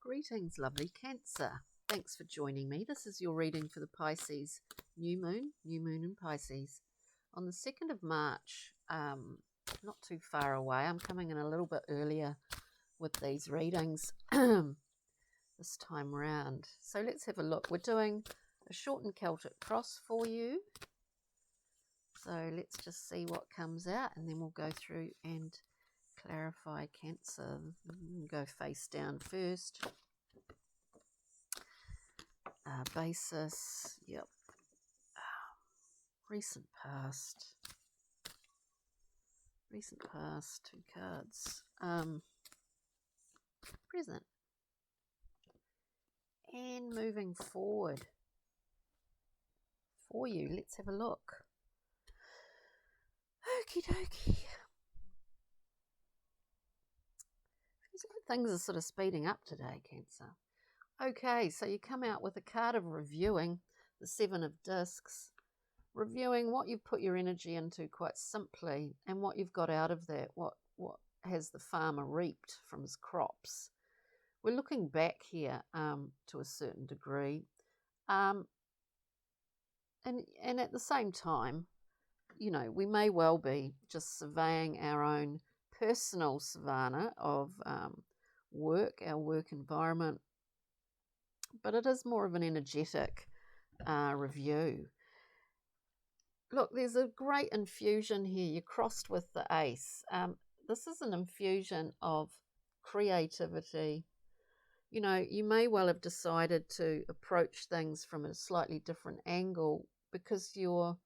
Greetings, lovely Cancer. Thanks for joining me. This is your reading for the Pisces new moon in Pisces. On the 2nd of March, not too far away, I'm coming in a little bit earlier with these readings this time round. So let's have a look. We're doing a shortened Celtic cross for you. So let's just see what comes out and then we'll go through and clarify Cancer. Go face down first. Basis, yep. Recent past, 2 cards. Present. And moving forward for you. Let's have a look. Okie dokie. Feels like things are sort of speeding up today, Cancer. Okay, so you come out with a card of reviewing, the 7 of Discs, reviewing what you've put your energy into quite simply and what you've got out of that, what has the farmer reaped from his crops. We're looking back here to a certain degree, and at the same time, you know, we may well be just surveying our own personal savannah of work, our work environment, but it is more of an energetic review. Look, there's a great infusion here. You're crossed with the ace. This is an infusion of creativity. You know, you may well have decided to approach things from a slightly different angle because you've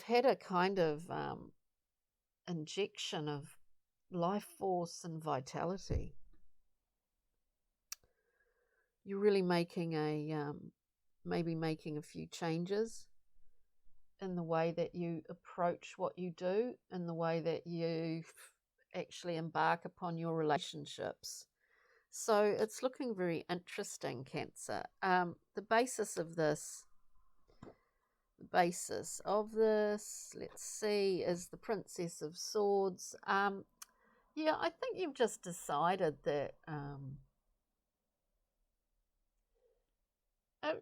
had a kind of injection of life force and vitality. You're really making maybe making a few changes in the way that you approach what you do, in the way that you actually embark upon your relationships. So it's looking very interesting, Cancer. The basis of this, let's see, is the Princess of Swords. Yeah, I think you've just decided that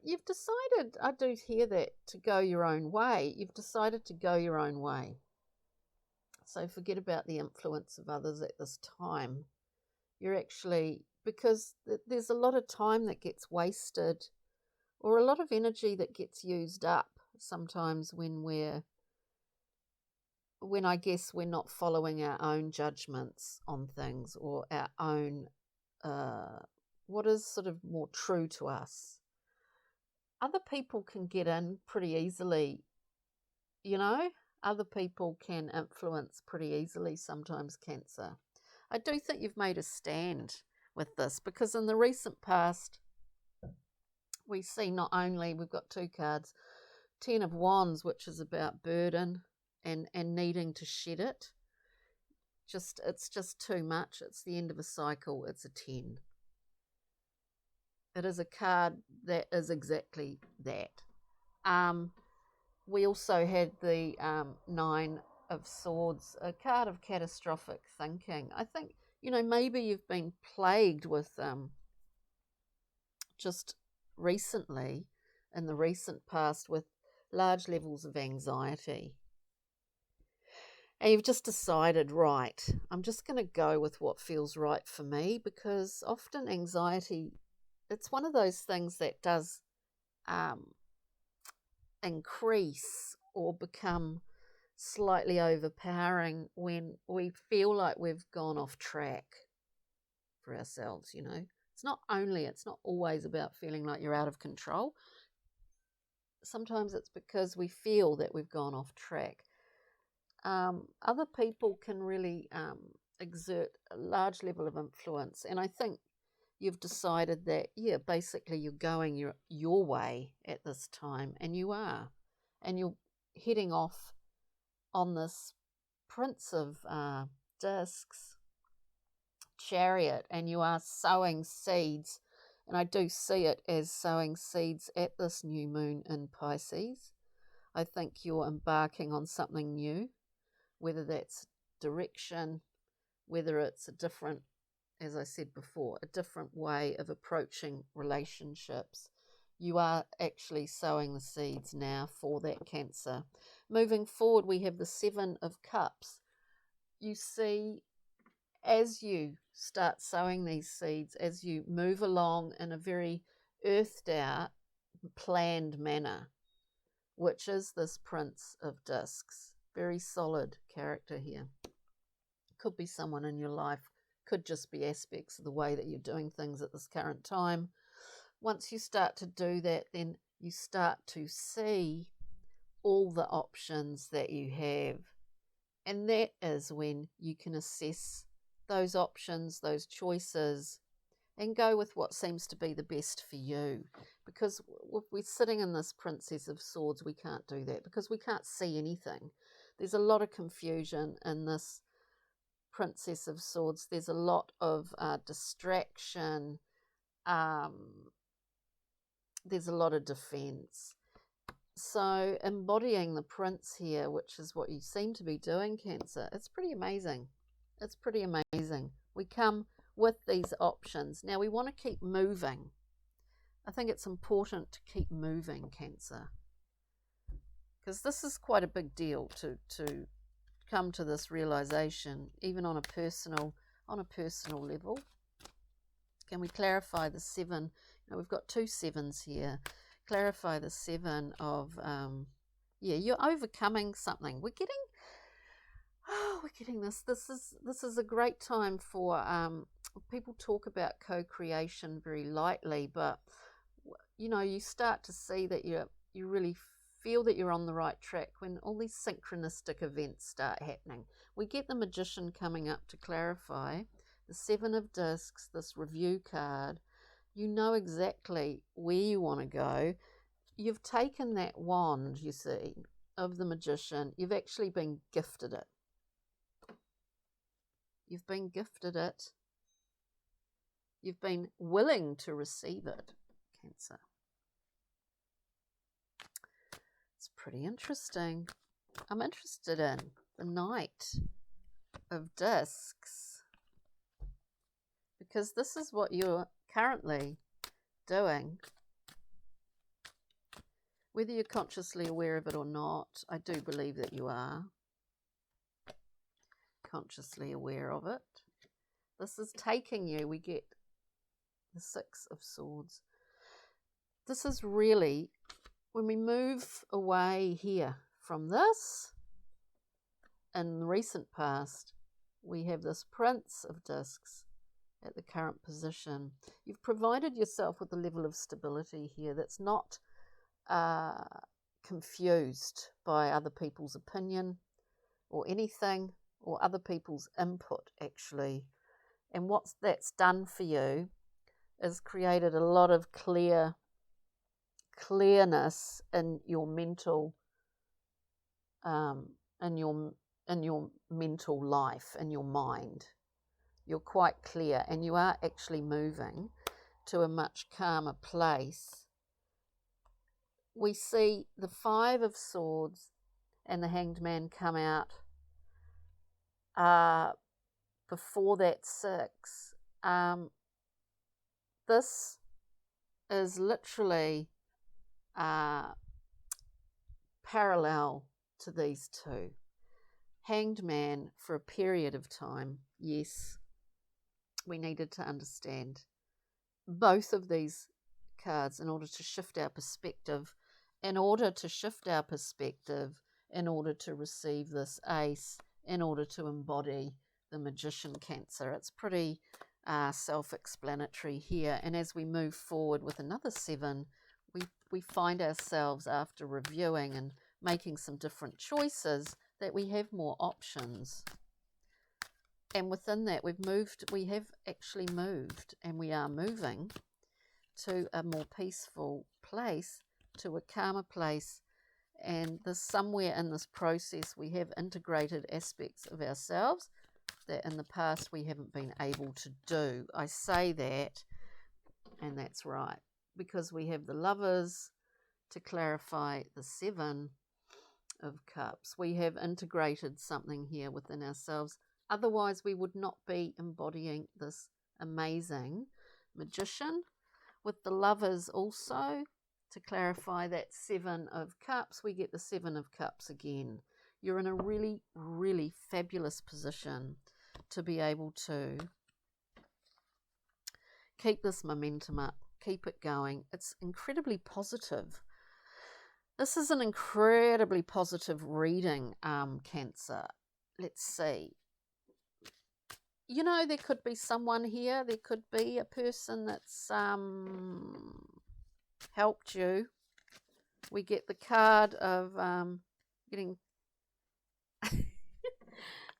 you've decided, I do hear that, to go your own way. You've decided to go your own way. So forget about the influence of others at this time. You're actually, because there's a lot of time that gets wasted or a lot of energy that gets used up sometimes when I guess we're not following our own judgments on things or our own, what is sort of more true to us. Other people can get in pretty easily, you know. Other people can influence pretty easily sometimes, Cancer. I do think you've made a stand with this because in the recent past, we see not only, we've got 2 cards, 10 of Wands, which is about burden and needing to shed it. It's just too much. It's the end of a cycle. It's a 10. It is a card that is exactly that. We also had the 9 of Swords, a card of catastrophic thinking. I think, you know, maybe you've been plagued with just recently, in the recent past, with large levels of anxiety. And you've just decided, right, I'm just going to go with what feels right for me, because often anxiety, it's one of those things that does increase or become slightly overpowering when we feel like we've gone off track for ourselves, you know. It's not always about feeling like you're out of control. Sometimes it's because we feel that we've gone off track. Other people can really exert a large level of influence, and I think you've decided that, yeah, basically you're going your way at this time, and you are. And you're heading off on this Prince of Discs chariot, and you are sowing seeds. And I do see it as sowing seeds at this new moon in Pisces. I think you're embarking on something new, whether that's direction, whether it's a different as I said before, a different way of approaching relationships. You are actually sowing the seeds now for that Cancer. Moving forward, we have the Seven of Cups. You see, as you start sowing these seeds, as you move along in a very earthed out, planned manner, which is this Prince of Discs. Very solid character here. Could be someone in your life, could just be aspects of the way that you're doing things at this current time. Once you start to do that, then you start to see all the options that you have. And that is when you can assess those options, those choices, and go with what seems to be the best for you. Because if we're sitting in this Princess of Swords, we can't do that because we can't see anything. There's a lot of confusion in this Princess of Swords. There's a lot of distraction. There's a lot of defense. So embodying the Prince here, which is what you seem to be doing, Cancer, it's pretty amazing. It's pretty amazing. We come with these options. Now we want to keep moving. I think it's important to keep moving, Cancer, because this is quite a big deal to come to this realization, even on a personal level. Can we clarify the seven? We've got two sevens here. Clarify the seven of you're overcoming something. We're getting this. This is a great time for people talk about co-creation very lightly, but you start to see that you really feel that you're on the right track when all these synchronistic events start happening. We get the Magician coming up to clarify. The Seven of Discs, this review card, you know exactly where you want to go. You've taken that wand, you see, of the Magician. You've actually been gifted it. You've been gifted it. You've been willing to receive it, Cancer. It's pretty interesting. I'm interested in the Knight of Discs, because this is what you're currently doing. Whether you're consciously aware of it or not, I do believe that you are consciously aware of it. This is taking you, we get the Six of Swords. This is really, when we move away here from this, in the recent past, we have this Prince of Discs at the current position. You've provided yourself with a level of stability here that's not confused by other people's opinion or anything, or other people's input, actually. And what that's done for you is created a lot of clearness in your mental in your mental life, in your mind. You're quite clear, and you are actually moving to a much calmer place. We see the Five of Swords and the Hanged Man come out before that Six. This is literally parallel to these two. Hanged Man, for a period of time, yes, we needed to understand both of these cards in order to shift our perspective, in order to receive this Ace, in order to embody the Magician, Cancer. It's pretty self-explanatory here. And as we move forward with another seven, we find ourselves, after reviewing and making some different choices, that we have more options. And within that, we have actually moved, and we are moving to a more peaceful place, to a calmer place. And somewhere in this process, we have integrated aspects of ourselves that in the past we haven't been able to do. I say that, and that's right, because we have the Lovers to clarify the Seven of Cups. We have integrated something here within ourselves. Otherwise, we would not be embodying this amazing. Magician. With the Lovers also, to clarify that 7 of Cups, we get the 7 of Cups again. You're in a really, really fabulous position to be able to keep this momentum up, keep it going. It's incredibly positive. This is an incredibly positive reading, Cancer. Let's see. You know, there could be someone here. There could be a person that's helped you. We get the card of getting...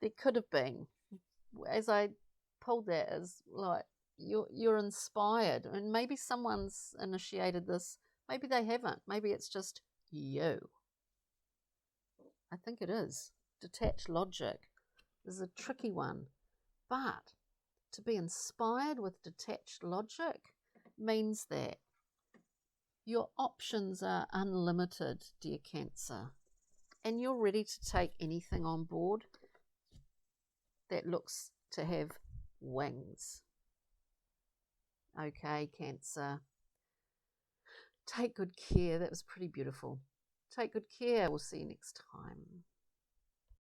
There could have been. As I pulled that, as like, you're inspired. And maybe someone's initiated this. Maybe they haven't. Maybe it's just you. I think it is. Detached logic is a tricky one. But to be inspired with detached logic means that your options are unlimited, dear Cancer. And you're ready to take anything on board that looks to have wings. Okay, Cancer. Take good care. That was pretty beautiful. Take good care. We'll see you next time.